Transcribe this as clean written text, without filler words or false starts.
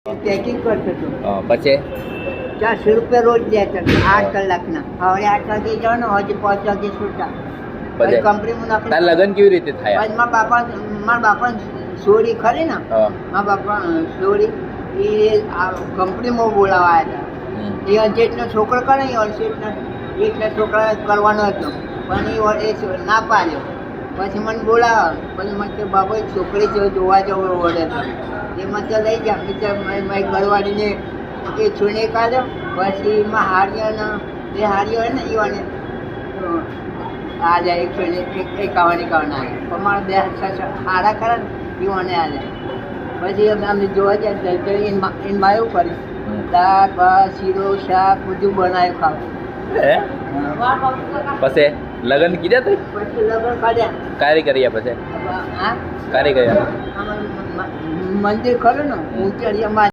Packing કરતો હતો. પછી 400 રૂપિયા રોજ લેતા હતા, 8 કલાકના. હવે 8 વાગે જવાનું, હજી 5 વાગે છૂટા. પછી કંપનીમાં નાખી. તાર લગ્ન કેવી રીતે થયા? પછી મારા બાપા સોરી ખરી ને, મારા બાપા સોરી એ આ કંપનીમાં બોલાવા આવ્યા હતા. એ જેટલો છોકરો કરે ને એટલા છોકરા કરવાનો હતો, પણ એ ના પાડ્યો. પછી મને બોલાવા, પછી મને કે બાબા એક છોકરી છે જોવા જવો વડે તો એ મને લઈ જા. મેં ઘરવાળીને એ છોને કાઢ્યો. પછી એમાં હારિયાના બે હારીઓ હોય ને એવાને આ જાય એક છોને 51 આવે, પણ મારા બે હારા ખરા ને એવાને આ જાય. પછી અમે જોવા જાય એમાં એવું કર્યું, દાળ ભાત શીરો શાક બધું બનાવ્યું ખાવું. પછી લગ્ન કીધા તું? પછી લગ્ન કાઢ્યા. કાર્ય કર્યા પછી હા કાર્ય કર્યા મંદિર ખરું ને ઊંચળિયામાં